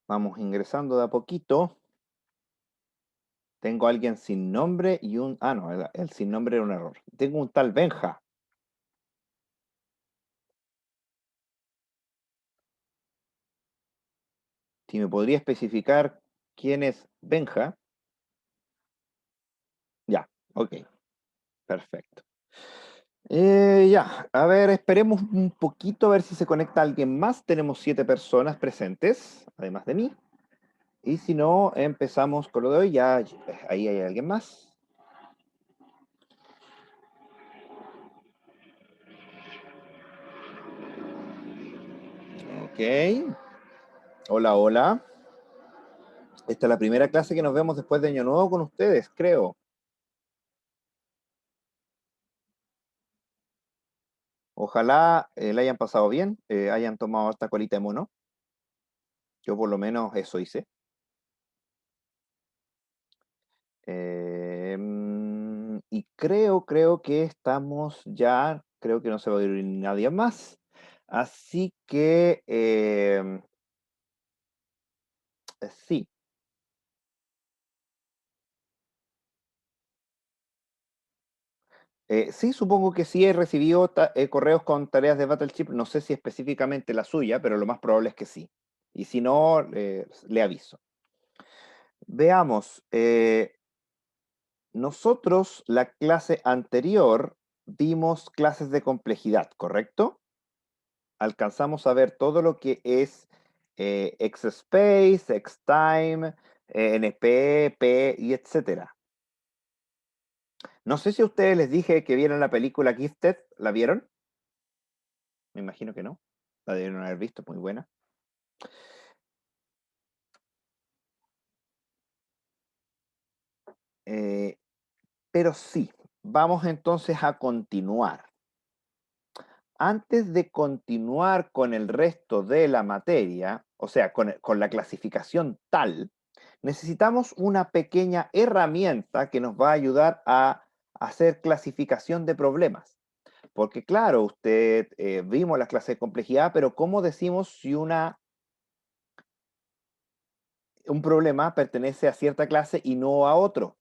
Vamos ingresando de a poquito. Tengo a alguien sin nombre y un... Ah, no, el sin nombre era un error. Tengo un tal Benja. Si me podría especificar quién es Benja. Ya, ok, perfecto. Ya, a ver, esperemos un poquito a ver si se conecta alguien más. Tenemos 7 personas presentes, además de mí. Y si no, empezamos con lo de hoy. Ya, ahí hay alguien más. Ok. Hola, hola. Esta es la primera clase que nos vemos después de Año Nuevo con ustedes, creo. Ojalá la hayan pasado bien, hayan tomado esta colita de mono. Yo por lo menos eso hice. Y creo que estamos ya, creo que no se va a ir nadie más. Así que sí. Sí, supongo que sí he recibido correos con tareas de Battleship. No sé si específicamente la suya, pero lo más probable es que sí. Y si no, le aviso. Veamos. Nosotros, la clase anterior, vimos clases de complejidad, ¿correcto? Alcanzamos a ver todo lo que es XSpace, XTime, NP, P y etcétera. No sé si a ustedes les dije que vieron la película Gifted, ¿la vieron? Me imagino que no. La debieron haber visto, muy buena. Eh, pero sí, vamos entonces a continuar. Antes de continuar con el resto de la materia, o sea, con la clasificación tal, necesitamos una pequeña herramienta que nos va a ayudar a hacer clasificación de problemas. Porque claro, usted vimos las clases de complejidad, pero ¿cómo decimos si un problema pertenece a cierta clase y no a otro?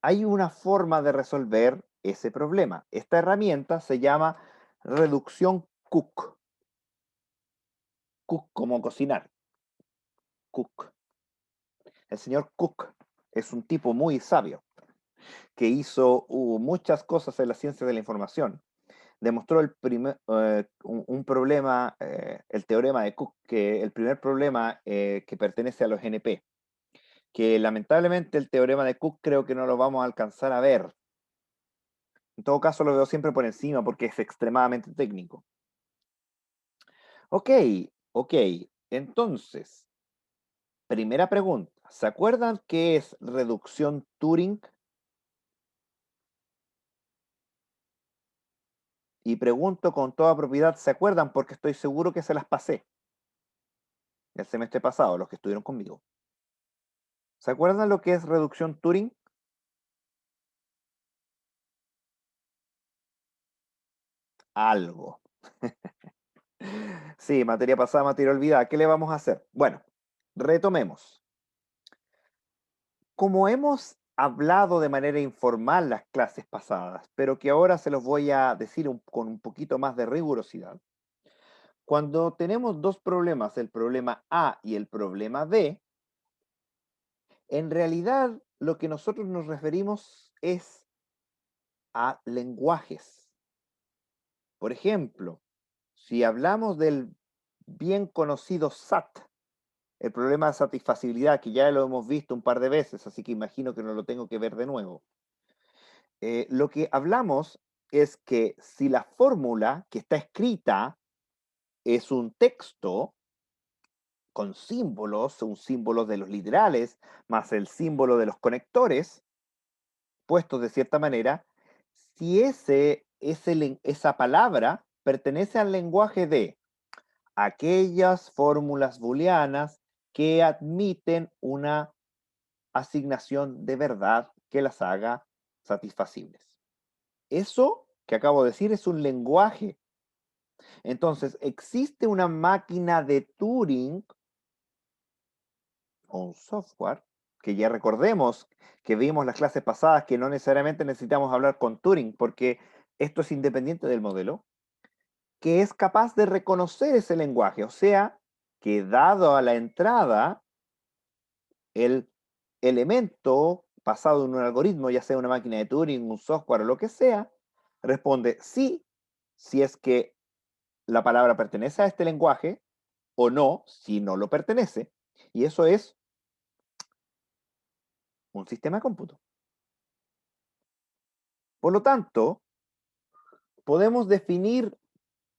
Hay una forma de resolver ese problema. Esta herramienta se llama reducción Cook. Cook como cocinar. Cook. El señor Cook es un tipo muy sabio que hizo muchas cosas en la ciencia de la información. Demostró un problema, el teorema de Cook, que el primer problema que pertenece a los NP, que lamentablemente el teorema de Cook creo que no lo vamos a alcanzar a ver. En todo caso lo veo siempre por encima porque es extremadamente técnico. Ok, ok. Entonces, primera pregunta. ¿Se acuerdan qué es reducción Turing? Y pregunto con toda propiedad, ¿se acuerdan? Porque estoy seguro que se las pasé el semestre pasado, los que estuvieron conmigo. ¿Se acuerdan lo que es reducción Turing? Algo. Sí, materia pasada, materia olvidada. ¿Qué le vamos a hacer? Bueno, retomemos. Como hemos hablado de manera informal las clases pasadas, pero que ahora se los voy a decir con un poquito más de rigurosidad, cuando tenemos dos problemas, el problema A y el problema B, en realidad lo que nosotros nos referimos es a lenguajes. Por ejemplo, si hablamos del bien conocido SAT, el problema de satisfacibilidad, que ya lo hemos visto un par de veces, así que imagino que no lo tengo que ver de nuevo. Lo que hablamos es que si la fórmula que está escrita es un texto con símbolos, un símbolo de los literales, más el símbolo de los conectores, puestos de cierta manera, si esa palabra pertenece al lenguaje de aquellas fórmulas booleanas que admiten una asignación de verdad que las haga satisfacibles. Eso que acabo de decir es un lenguaje. Entonces, existe una máquina de Turing o un software, que ya recordemos que vimos las clases pasadas que no necesariamente necesitamos hablar con Turing, porque esto es independiente del modelo, que es capaz de reconocer ese lenguaje, o sea, que dado a la entrada, el elemento pasado en un algoritmo, ya sea una máquina de Turing, un software o lo que sea, responde sí si es que la palabra pertenece a este lenguaje o no si no lo pertenece. Y eso es un sistema de cómputo. Por lo tanto, podemos definir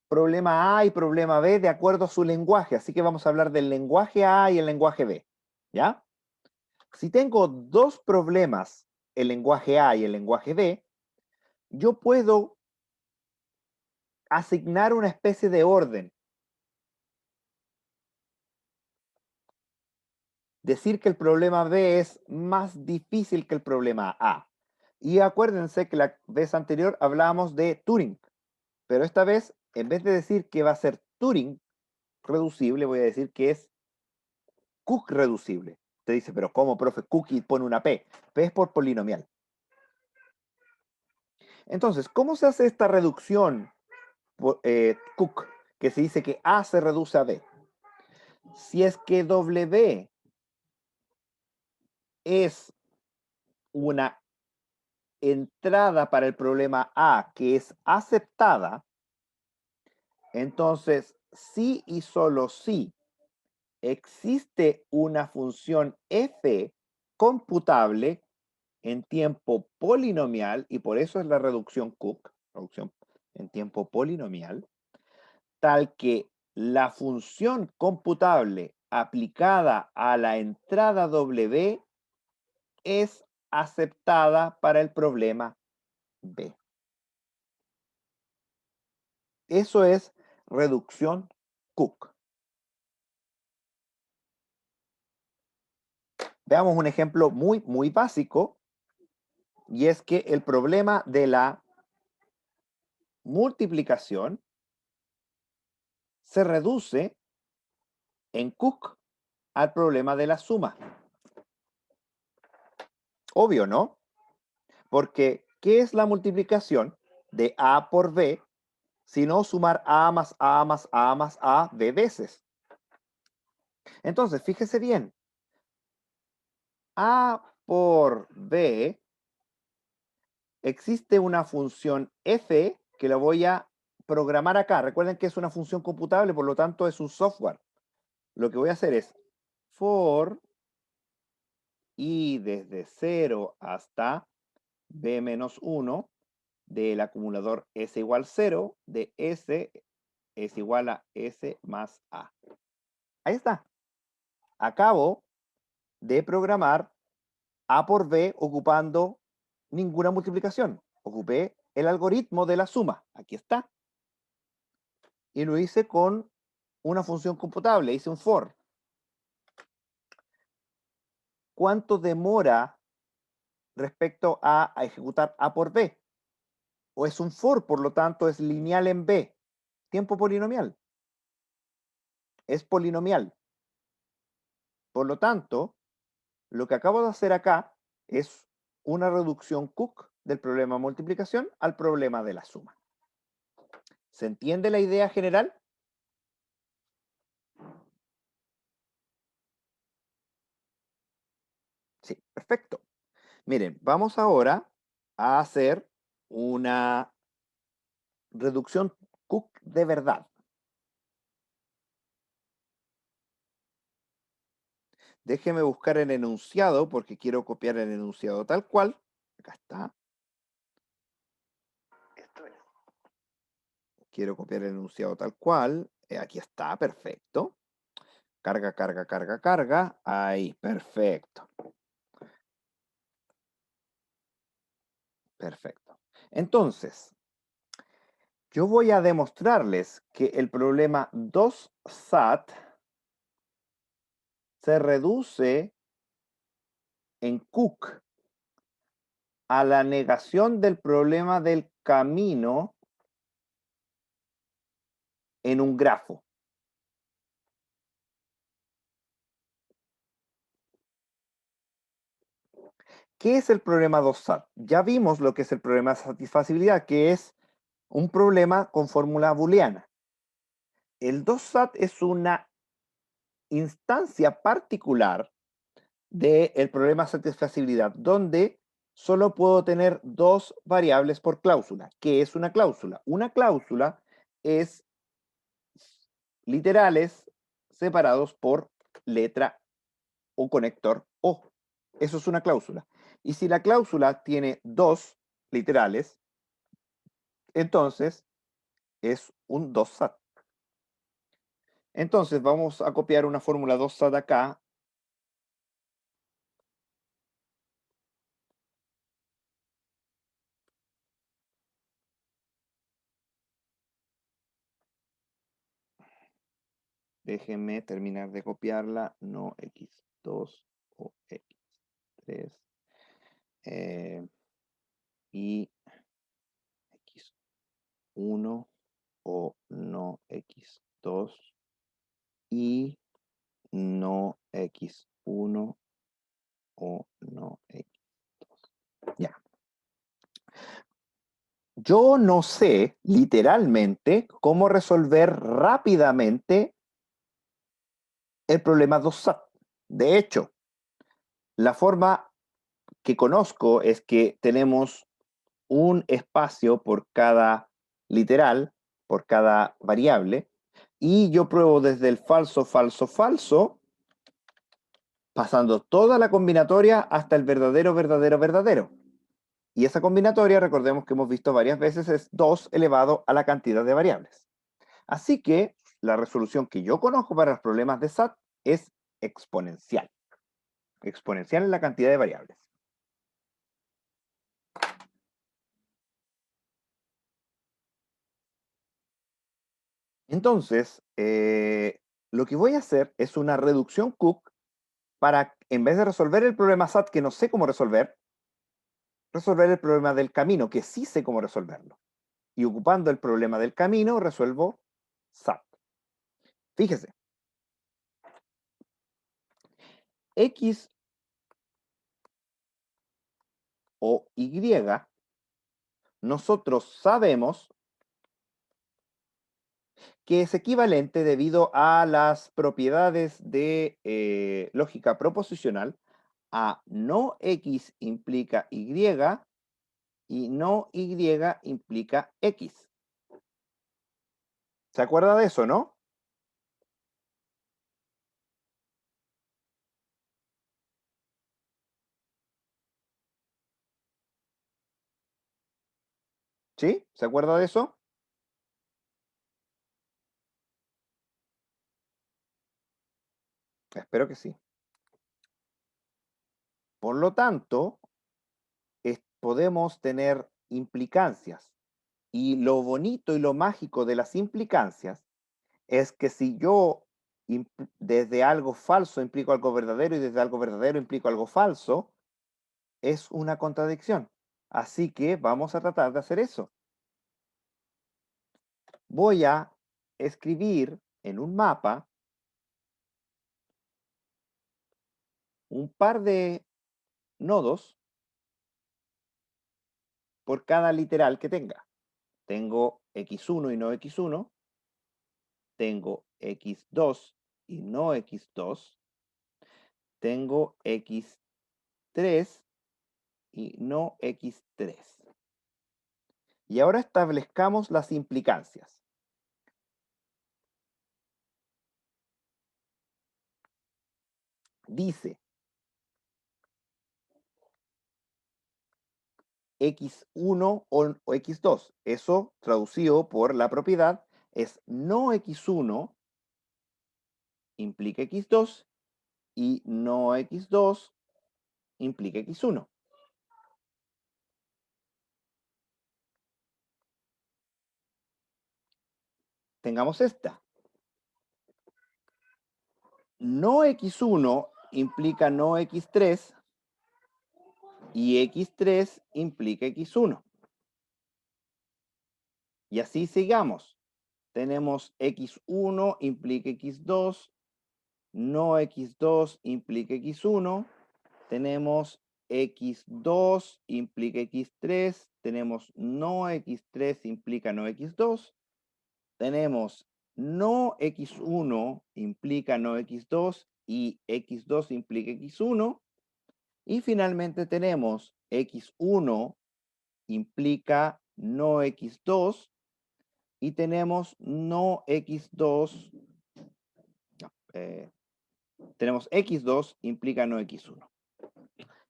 problema A y problema B de acuerdo a su lenguaje. Así que vamos a hablar del lenguaje A y el lenguaje B. ¿Ya? Si tengo dos problemas, el lenguaje A y el lenguaje B, yo puedo asignar una especie de orden. Decir que el problema B es más difícil que el problema A. Y acuérdense que la vez anterior hablábamos de Turing, pero esta vez, en vez de decir que va a ser Turing reducible, voy a decir que es Cook reducible. Usted dice, pero ¿cómo, profe? Cook y pone una P. P es por polinomial. Entonces, ¿cómo se hace esta reducción Cook? Que se dice que A se reduce a B. Si es que W es una entrada para el problema A que es aceptada, entonces sí y solo sí existe una función f computable en tiempo polinomial, y por eso es la reducción Cook, reducción en tiempo polinomial, tal que la función computable aplicada a la entrada W es aceptada para el problema B. Eso es reducción Cook. Veamos un ejemplo muy básico, y es que el problema de la multiplicación se reduce en Cook al problema de la suma. Obvio, ¿no? Porque, ¿qué es la multiplicación de A por B sino sumar A más A más A más A B veces? Entonces, fíjese bien. A por B existe una función f que la voy a programar acá. Recuerden que es una función computable, por lo tanto es un software. Lo que voy a hacer es for i desde 0 hasta b menos 1 del acumulador s igual 0 de s es igual a s más a. Ahí está. Acabo de programar a por b ocupando ninguna multiplicación. Ocupé el algoritmo de la suma. Aquí está. Y lo hice con una función computable. Hice un for. ¿Cuánto demora respecto a ejecutar A por B? O es un for, por lo tanto es lineal en B. Tiempo polinomial. Es polinomial. Por lo tanto, lo que acabo de hacer acá es una reducción Cook del problema de multiplicación al problema de la suma. ¿Se entiende la idea general? Sí, perfecto. Miren, vamos ahora a hacer una reducción Cook de verdad. Déjeme buscar el enunciado porque quiero copiar el enunciado tal cual. Acá está. Esto es. Quiero copiar el enunciado tal cual. Aquí está, perfecto. Carga, carga, carga, carga. Ahí, perfecto. Perfecto. Entonces, yo voy a demostrarles que el problema 2SAT se reduce en Cook a la negación del problema del camino en un grafo. ¿qué es el problema 2SAT? Ya vimos lo que es el problema de satisfacibilidad, que es un problema con fórmula booleana. El 2SAT es una instancia particular del problema de satisfacibilidad, donde solo puedo tener dos variables por cláusula. ¿Qué es una cláusula? Una cláusula es literales separados por letra o conector O. Eso es una cláusula. Y si la cláusula tiene dos literales, entonces es un 2SAT. Entonces vamos a copiar una fórmula 2SAT acá. Déjenme terminar de copiarla. No x2 o x3 y x1 o no x2 y no x1 o no x2. Ya. Yo no sé literalmente cómo resolver rápidamente el problema 2SAT. De hecho, la forma que conozco es que tenemos un espacio por cada literal, por cada variable, y yo pruebo desde el falso, falso, falso, pasando toda la combinatoria hasta el verdadero, verdadero, verdadero. Y esa combinatoria, recordemos que hemos visto varias veces, es 2 elevado a la cantidad de variables. Así que la resolución que yo conozco para los problemas de SAT es exponencial. Exponencial en la cantidad de variables. Entonces, lo que voy a hacer es una reducción Cook para, en vez de resolver el problema SAT que no sé cómo resolver el problema del camino que sí sé cómo resolverlo. Y ocupando el problema del camino, resuelvo SAT. Fíjese. X o Y, nosotros sabemos que es equivalente debido a las propiedades de lógica proposicional a no X implica Y y no Y implica X. ¿Se acuerda de eso, no? ¿Sí? ¿Se acuerda de eso? Espero que sí. Por lo tanto, podemos tener implicancias. Y lo bonito y lo mágico de las implicancias es que si yo desde algo falso implico algo verdadero y desde algo verdadero implico algo falso, es una contradicción. Así que vamos a tratar de hacer eso. Voy a escribir en un mapa un par de nodos por cada literal que tenga. Tengo x1 y no x1, tengo x2 y no x2, tengo x3 y no x3. Y ahora establezcamos las implicancias. Dice x1 o x2. Eso traducido por la propiedad es no x1 implica x2 y no x2 implica x1. Tengamos esta. No x1 implica no x3 y x3 implica x1. Y así sigamos. Tenemos x1 implica x2, no x2 implica x1. Tenemos x2 implica x3, tenemos no x3 implica no x2, tenemos no x1 implica no x2 y x2 implica x1, y finalmente tenemos x1 implica no x2 y tenemos no x2, tenemos x2 implica no x1.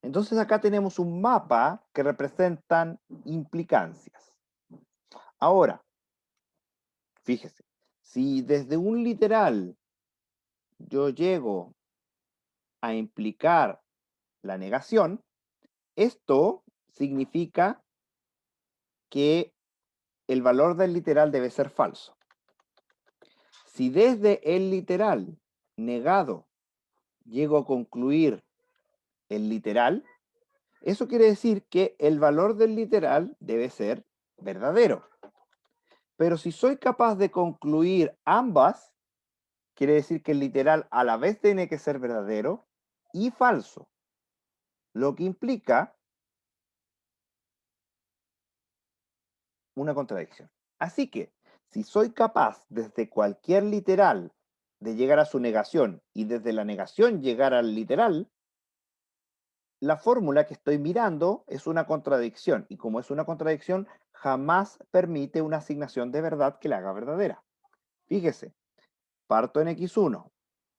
Entonces acá tenemos un mapa que representan implicancias. Ahora, fíjese, si desde un literal yo llego a implicar la negación, esto significa que el valor del literal debe ser falso. Si desde el literal negado llego a concluir el literal, eso quiere decir que el valor del literal debe ser verdadero. Pero si soy capaz de concluir ambas, quiere decir que el literal a la vez tiene que ser verdadero y falso, lo que implica una contradicción. Así que, si soy capaz desde cualquier literal de llegar a su negación y desde la negación llegar al literal, la fórmula que estoy mirando es una contradicción, y como es una contradicción, jamás permite una asignación de verdad que la haga verdadera. Fíjese, parto en x1,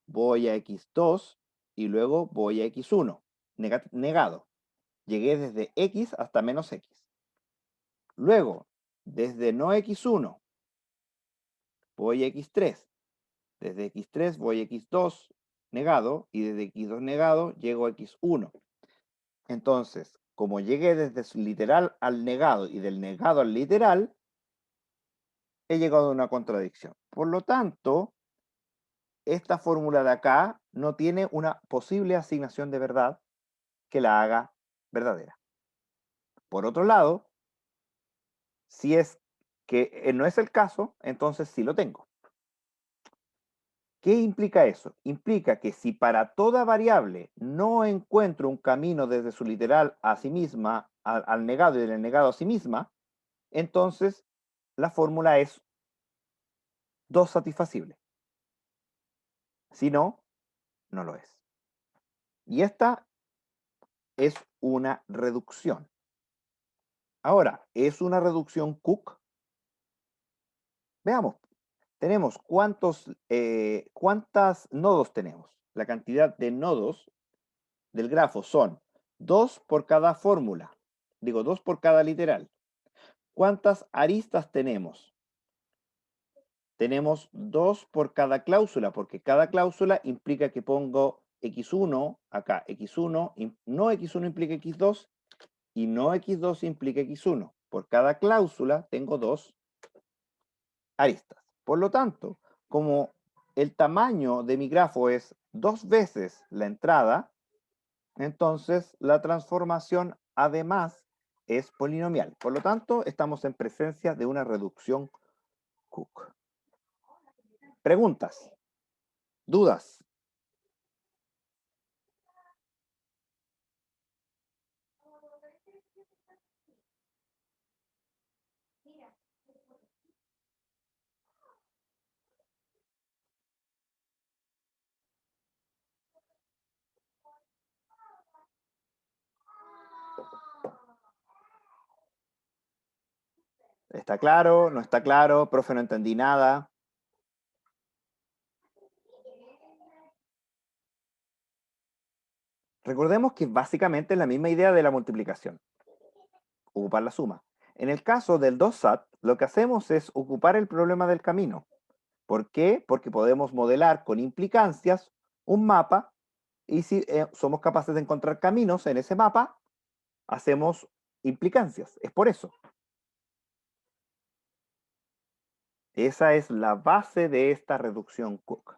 voy a x2 y luego voy a x1, negado. Llegué desde x hasta menos x. Luego, desde no x1, voy a x3. Desde x3 voy a x2 negado y desde x2 negado llego a x1. Entonces, como llegué desde su literal al negado y del negado al literal, he llegado a una contradicción. Por lo tanto, esta fórmula de acá no tiene una posible asignación de verdad que la haga verdadera. Por otro lado, si es que no es el caso, entonces sí lo tengo. ¿Qué implica eso? Implica que si para toda variable no encuentro un camino desde su literal a sí misma, al negado y del negado a sí misma, entonces la fórmula es 2 satisfacible. Si no, no lo es. Y esta es una reducción. Ahora, ¿es una reducción Cook? Veamos. Tenemos cuántas nodos tenemos. La cantidad de nodos del grafo son 2 por cada fórmula. Digo, 2 por cada literal. ¿Cuántas aristas tenemos? Tenemos 2 por cada cláusula, porque cada cláusula implica que pongo x1 acá, x1, no x1 implica x2 y no x2 implica x1. Por cada cláusula tengo 2 aristas. Por lo tanto, como el tamaño de mi grafo es 2 veces la entrada, entonces la transformación además es polinomial. Por lo tanto, estamos en presencia de una reducción Cook. Preguntas, dudas. ¿Está claro? ¿No está claro? Profe, no entendí nada. Recordemos que básicamente es la misma idea de la multiplicación. Ocupar la suma. En el caso del 2SAT, lo que hacemos es ocupar el problema del camino. ¿Por qué? Porque podemos modelar con implicancias un mapa y si somos capaces de encontrar caminos en ese mapa, hacemos implicancias. Es por eso. Esa es la base de esta reducción Cook.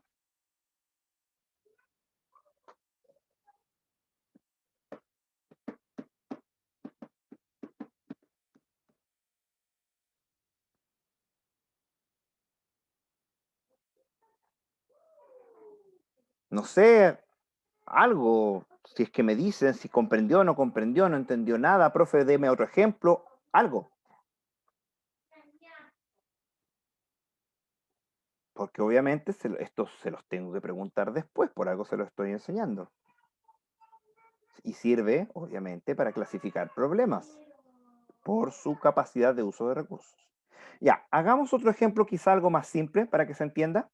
No sé, algo, Si es que me dicen si comprendió, no comprendió, no entendió nada, profe, deme otro ejemplo, algo. Porque obviamente estos se los tengo que preguntar después, por algo se los estoy enseñando. Y sirve, obviamente, para clasificar problemas por su capacidad de uso de recursos. Ya, hagamos otro ejemplo, quizá algo más simple para que se entienda.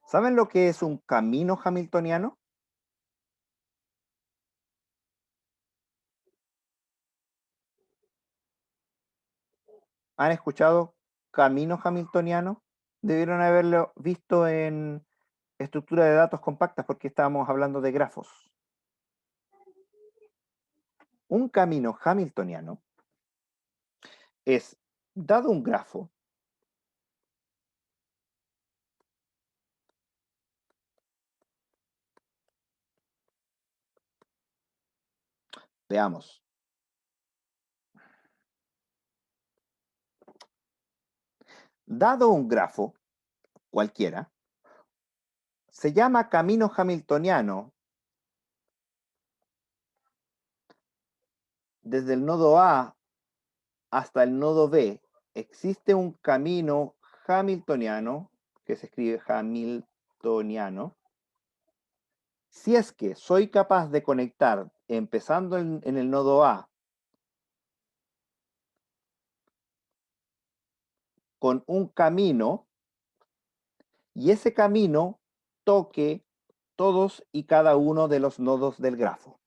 ¿Saben lo que es un camino hamiltoniano? ¿Han escuchado camino hamiltoniano? Debieron haberlo visto en estructura de datos compactas porque estábamos hablando de grafos. Un camino hamiltoniano es, dado un grafo, veamos, dado un grafo cualquiera, se llama camino hamiltoniano desde el nodo A hasta el nodo B. Existe un camino hamiltoniano, que se escribe hamiltoniano, si es que soy capaz de conectar, empezando en el nodo A, con un camino, y ese camino toque todos y cada uno de los nodos del grafo.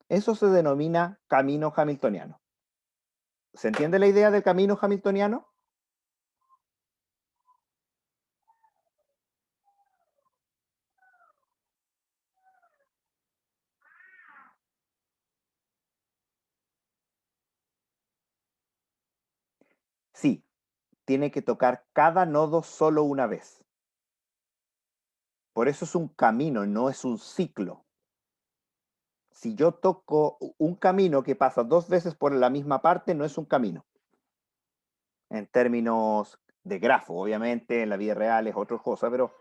Eso se denomina camino hamiltoniano. ¿Se entiende la idea del camino hamiltoniano? Sí, tiene que tocar cada nodo solo una vez. Por eso es un camino, no es un ciclo. Si yo toco un camino que pasa dos veces por la misma parte, no es un camino. En términos de grafo, obviamente, en la vida real es otra cosa, pero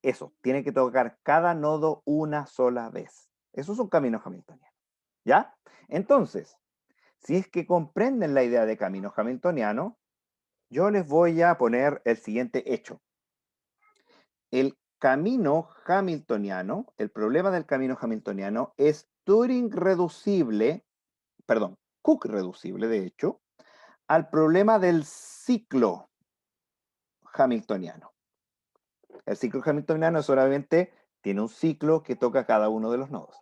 eso, tiene que tocar cada nodo una sola vez. Eso es un camino hamiltoniano. ¿Ya? Entonces, si es que comprenden la idea de camino hamiltoniano, yo les voy a poner el siguiente hecho. El camino hamiltoniano, el problema del camino hamiltoniano es Turing reducible, perdón, Cook reducible, de hecho, al problema del ciclo hamiltoniano. El ciclo hamiltoniano solamente tiene un ciclo que toca cada uno de los nodos.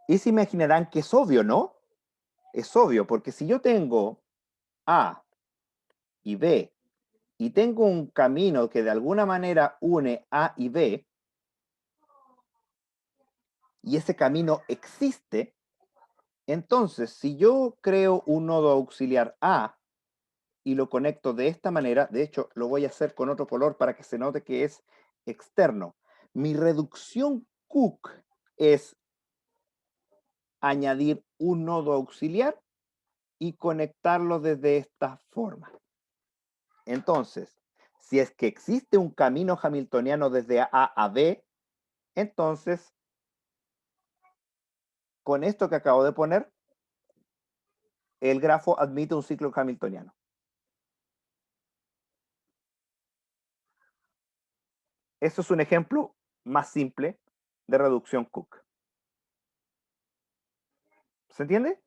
Y se imaginarán que es obvio, ¿no? Es obvio, porque si yo tengo A y B y tengo un camino que de alguna manera une A y B, y ese camino existe, entonces si yo creo un nodo auxiliar A y lo conecto de esta manera, de hecho lo voy a hacer con otro color para que se note que es externo. Mi reducción Cook es añadir un nodo auxiliar y conectarlo desde esta forma. Entonces, si es que existe un camino hamiltoniano desde A a B, entonces, con esto que acabo de poner, el grafo admite un ciclo hamiltoniano. Eso es un ejemplo más simple de reducción Cook. ¿Se entiende?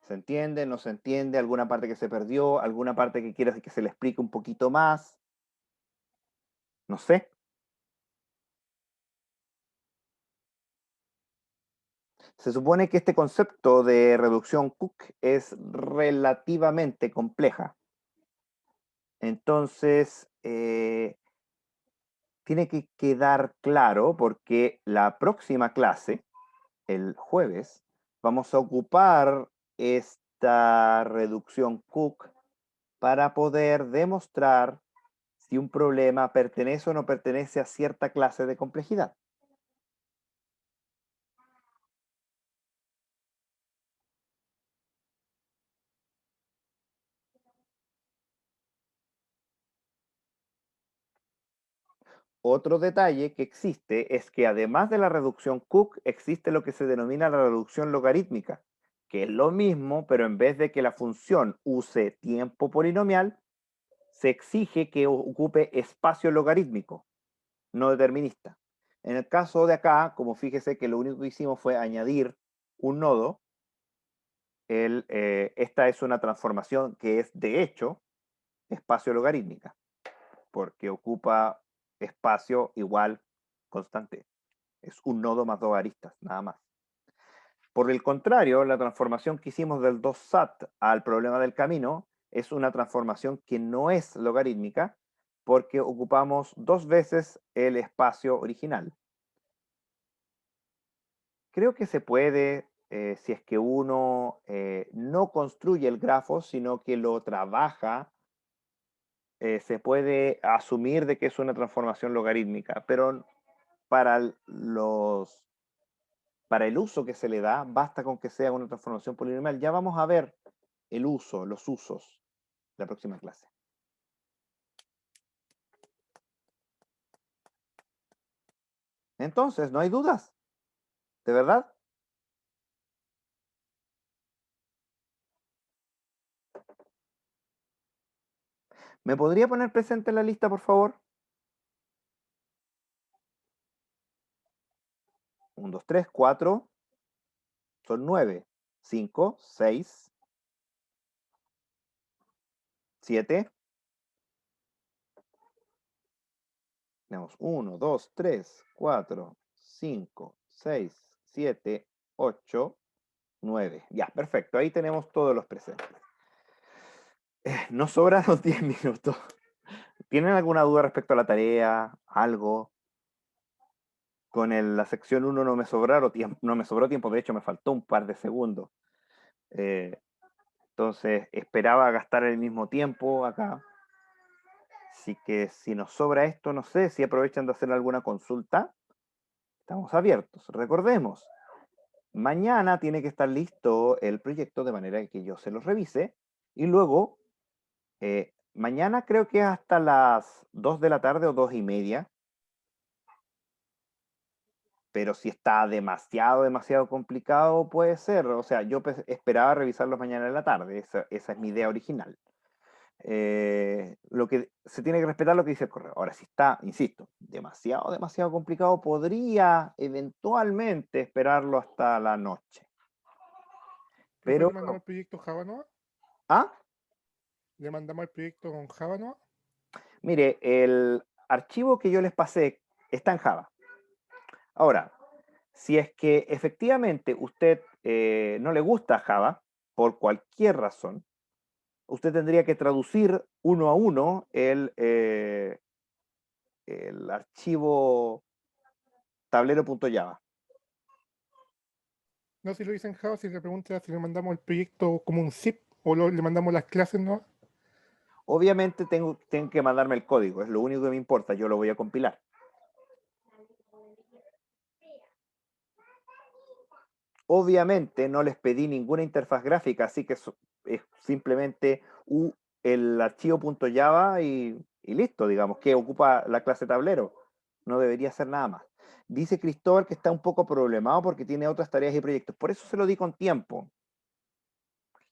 ¿Se entiende? ¿No se entiende? ¿Alguna parte que se perdió? ¿Alguna parte que quieras que se le explique un poquito más? No sé. Se supone que este concepto de reducción Cook es relativamente compleja. Entonces, tiene que quedar claro porque la próxima clase, el jueves, vamos a ocupar esta reducción Cook para poder demostrar si un problema pertenece o no pertenece a cierta clase de complejidad. Otro detalle que existe es que además de la reducción Cook, existe lo que se denomina la reducción logarítmica, que es lo mismo, pero en vez de que la función use tiempo polinomial, se exige que ocupe espacio logarítmico, no determinista. En el caso de acá, como fíjese que lo único que hicimos fue añadir un nodo, esta es una transformación que es de hecho espacio logarítmica, porque ocupa espacio igual constante. Es un nodo más dos aristas, nada más. Por el contrario, la transformación que hicimos del 2SAT al problema del camino es una transformación que no es logarítmica porque ocupamos dos veces el espacio original. Creo que se puede, si es que uno no construye el grafo, sino que lo trabaja, se puede asumir de que es una transformación logarítmica, pero para para el uso que se le da, basta con que sea una transformación polinomial. Ya vamos a ver el uso, los usos, la próxima clase. Entonces, no hay dudas, ¿de verdad? ¿Me podría poner presente en la lista, por favor? 1, 2, 3, 4, son 9. 5, 6, 7. Tenemos 1, 2, 3, 4, 5, 6, 7, 8, 9. Ya, perfecto. Ahí tenemos todos los presentes. Nos sobran los 10 minutos. ¿Tienen alguna duda respecto a la tarea? ¿Algo? Con la sección 1 no me sobraron tiempo, no me sobró tiempo, de hecho me faltó un par de segundos. Eh, entonces esperaba gastar el mismo tiempo acá. Así que si nos sobra esto, no sé si aprovechan de hacer alguna consulta. Estamos abiertos. Recordemos, mañana tiene que estar listo el proyecto de manera que yo se los revise. Y luego, mañana creo que hasta las 2 de la tarde o 2:30. Pero si está demasiado complicado, puede ser. O sea, yo esperaba revisarlos mañana en la tarde. Esa es mi idea original. Lo que se tiene que respetar lo que dice el correo. Ahora, si está, insisto, demasiado complicado, podría eventualmente esperarlo hasta la noche. Profe, Pero, ¿le mandamos el proyecto Java no? ah, ¿Le mandamos el proyecto con Java no? mire, el archivo que yo les pasé está en Java. Ahora, si es que efectivamente usted no le gusta Java, por cualquier razón, usted tendría que traducir uno a uno el archivo tablero.java. No, si lo dice en Java, si le pregunta si le mandamos el proyecto como un zip o le mandamos las clases no. Obviamente tengo que mandarme el código, es lo único que me importa, yo lo voy a compilar. Obviamente no les pedí ninguna interfaz gráfica, así que es simplemente el archivo .java y listo, digamos, que ocupa la clase tablero. No debería ser nada más. Dice Cristóbal que está un poco problemado porque tiene otras tareas y proyectos. Por eso se lo di con tiempo.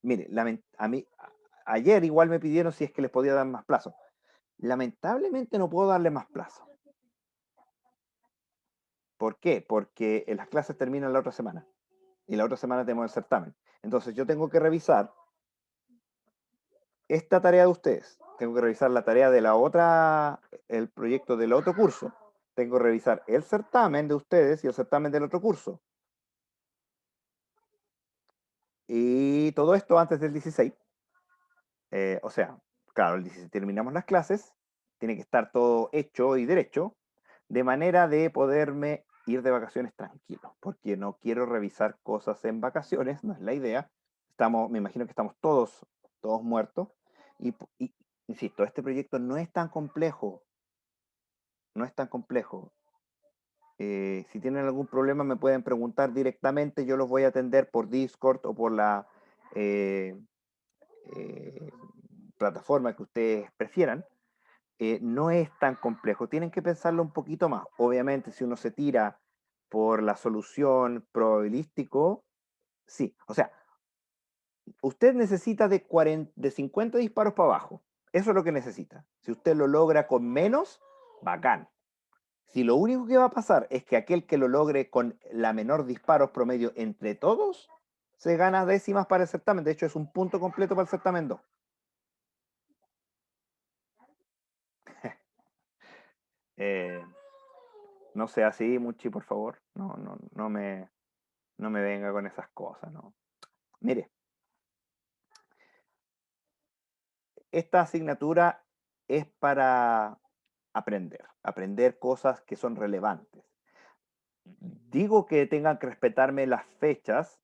Mire, ayer igual me pidieron si es que les podía dar más plazo. Lamentablemente no puedo darle más plazo. ¿Por qué? Porque las clases terminan la otra semana. Y la otra semana tenemos el certamen. Entonces yo tengo que revisar esta tarea de ustedes. Tengo que revisar la tarea de el proyecto del otro curso. Tengo que revisar el certamen de ustedes y el certamen del otro curso. Y todo esto antes del 16. O sea, claro, el 16 terminamos las clases. Tiene que estar todo hecho y derecho. De manera de poderme ir de vacaciones tranquilo. Porque no quiero revisar cosas en vacaciones. No es la idea. Me imagino que estamos todos muertos. Y insisto, este proyecto no es tan complejo, no es tan complejo. Si tienen algún problema me pueden preguntar directamente, yo los voy a atender por Discord o por la eh, eh, plataforma que ustedes prefieran. No es tan complejo, tienen que pensarlo un poquito más. Obviamente, si uno se tira por la solución probabilístico, sí, o sea, usted necesita de 50 disparos para abajo, eso es lo que necesita. Si usted lo logra con menos, bacán. Si lo único que va a pasar es que aquel que lo logre con la menor disparos promedio entre todos, se gana décimas para el certamen. De hecho, es un punto completo para el certamen 2. Eh, no sea así, Muchi, por favor. No me venga con esas cosas, ¿no? Mire, esta asignatura es para aprender cosas que son relevantes. Digo que tengan que respetarme las fechas.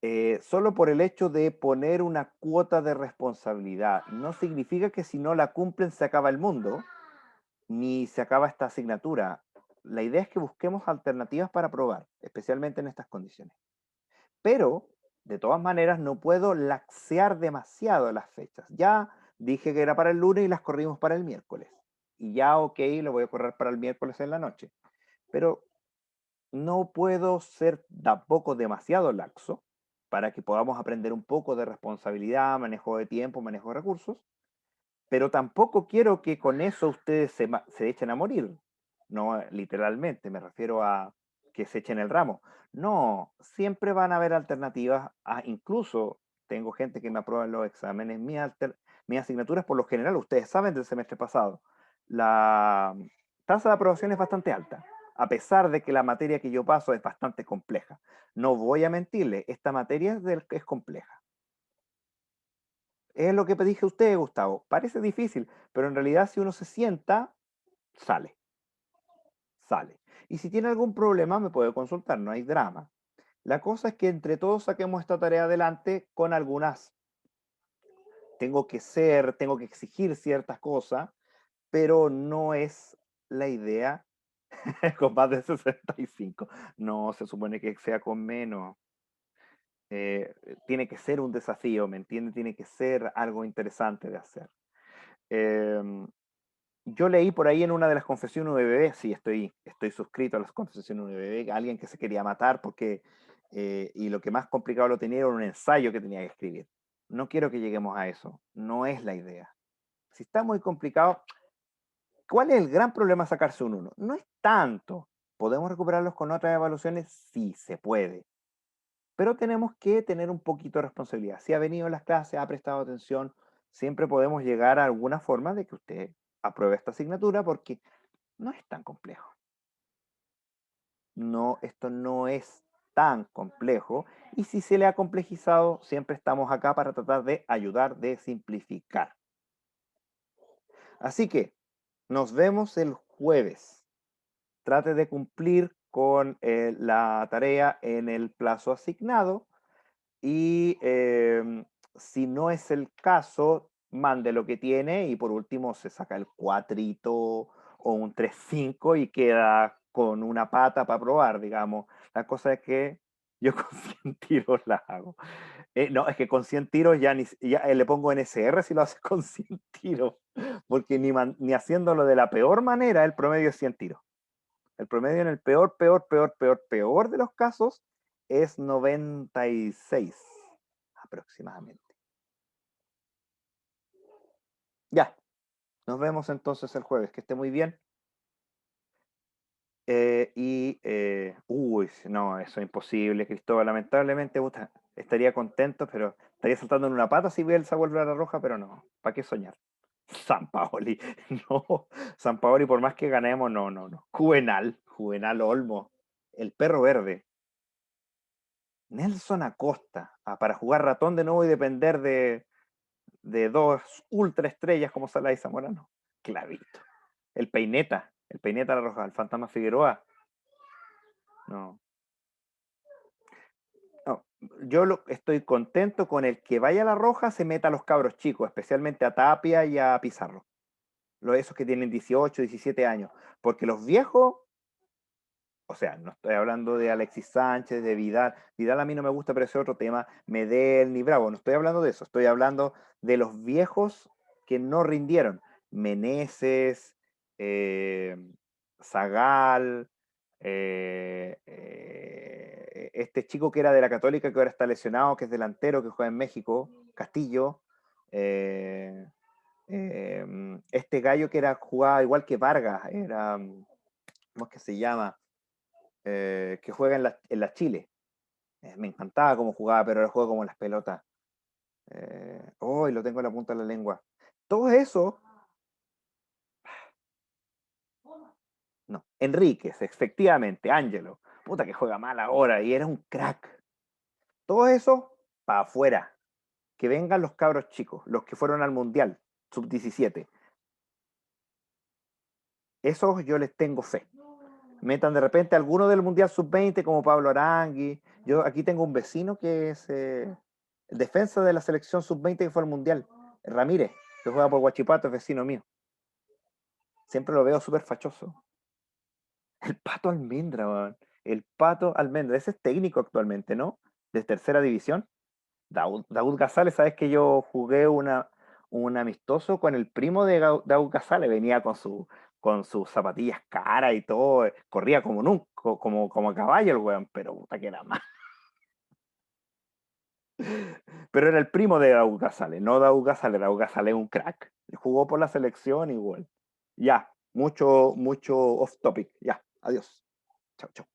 eh, solo por el hecho de poner una cuota de responsabilidad. No significa que si no la cumplen se acaba el mundo, ni se acaba esta asignatura. La idea es que busquemos alternativas para probar, especialmente en estas condiciones. Pero, de todas maneras, no puedo laxear demasiado las fechas. Ya dije que era para el lunes y las corrimos para el miércoles. Y ya, ok, lo voy a correr para el miércoles en la noche. Pero no puedo ser tampoco demasiado laxo para que podamos aprender un poco de responsabilidad, manejo de tiempo, manejo de recursos, pero tampoco quiero que con eso ustedes se echen a morir. No literalmente, me refiero a que se echen el ramo. No, siempre van a haber alternativas. Incluso tengo gente que me aprueba en los exámenes. Mis asignaturas, por lo general, ustedes saben del semestre pasado, la tasa de aprobación es bastante alta, a pesar de que la materia que yo paso es bastante compleja. No voy a mentirle, esta materia es compleja. Es lo que dije a usted, Gustavo. Parece difícil, pero en realidad si uno se sienta, sale, sale. Y si tiene algún problema, me puede consultar, no hay drama. La cosa es que entre todos saquemos esta tarea adelante con algunas. Tengo que exigir ciertas cosas, pero no es la idea con más de 65. No, se supone que sea con menos. Tiene que ser un desafío, ¿me entiende? Tiene que ser algo interesante de hacer. Em, Yo leí por ahí en una de las confesiones UBB, sí, estoy suscrito a las confesiones UBB, alguien que se quería matar porque, y lo que más complicado lo tenía era un ensayo que tenía que escribir. No quiero que lleguemos a eso, no es la idea. Si está muy complicado, ¿cuál es el gran problema sacarse un uno? No es tanto. ¿Podemos recuperarlos con otras evaluaciones? Sí, se puede. Pero tenemos que tener un poquito de responsabilidad. Si ha venido a las clases, ha prestado atención, siempre podemos llegar a alguna forma de que usted apruebe esta asignatura porque no es tan complejo. No, esto no es tan complejo. Y si se le ha complejizado, siempre estamos acá para tratar de ayudar, de simplificar. Así que nos vemos el jueves. Trate de cumplir con la tarea en el plazo asignado y si no es el caso, mande lo que tiene y por último se saca el cuatrito o un 3,5 y queda con una pata para probar, digamos. La cosa es que yo con 100 tiros la hago. No, es que con 100 tiros ya le pongo NSR si lo haces con 100 tiros, porque ni haciéndolo de la peor manera, el promedio es 100 tiros. El promedio en el peor de los casos es 96 aproximadamente. Ya, nos vemos entonces el jueves. Que esté muy bien. Uy, no, eso es imposible, Cristóbal. Lamentablemente, puta, estaría contento, pero estaría saltando en una pata si Bielsa vuelve a la roja, pero no. ¿Para qué soñar? San Paoli, no. San Paoli, por más que ganemos, no, no, no. Juvenal Olmo, el perro verde. Nelson Acosta, para jugar ratón de nuevo y depender de dos ultra estrellas como Salah y Zamorano. Clavito. El Peineta La Roja, el Fantasma Figueroa. No, no. estoy contento con el que vaya a la Roja, se meta a los cabros chicos, especialmente a Tapia y a Pizarro. Esos que tienen 18, 17 años. Porque los viejos, o sea, no estoy hablando de Alexis Sánchez, de Vidal. Vidal a mí no me gusta, pero ese es otro tema. Medel ni Bravo, no estoy hablando de eso. Estoy hablando de los viejos que no rindieron. Meneses, Zagal, este chico que era de la Católica, que ahora está lesionado, que es delantero, que juega en México, Castillo. eh, este gallo que jugaba igual que Vargas, era, ¿cómo es que se llama? Que juega en la Chile. Me encantaba cómo jugaba, pero ahora juega como en las pelotas. Hoy lo tengo en la punta de la lengua. Todo eso, no. Enríquez, efectivamente, Ángelo. Puta que juega mal ahora y era un crack. Todo eso, para afuera. Que vengan los cabros chicos, los que fueron al Mundial, sub-17. Esos yo les tengo fe. Metan de repente alguno del Mundial Sub-20 como Pablo Arangui. Yo aquí tengo un vecino que es defensa de la selección Sub-20 que fue al Mundial, Ramírez, que juega por Huachipato, es vecino mío. Siempre lo veo súper fachoso. El Pato Almendra, man. El Pato Almendra, ese es técnico actualmente, ¿no? De tercera división. Daud Gazales, sabes que yo jugué un amistoso con el primo de Daud Gazales, venía con sus zapatillas caras y todo, corría como nunca, como a caballo el weón, pero puta que era más. Pero era el primo de Daud Gazales, no Daud Gazales es un crack. Jugó por la selección igual. Ya, mucho off topic. Ya, adiós. Chao, chao.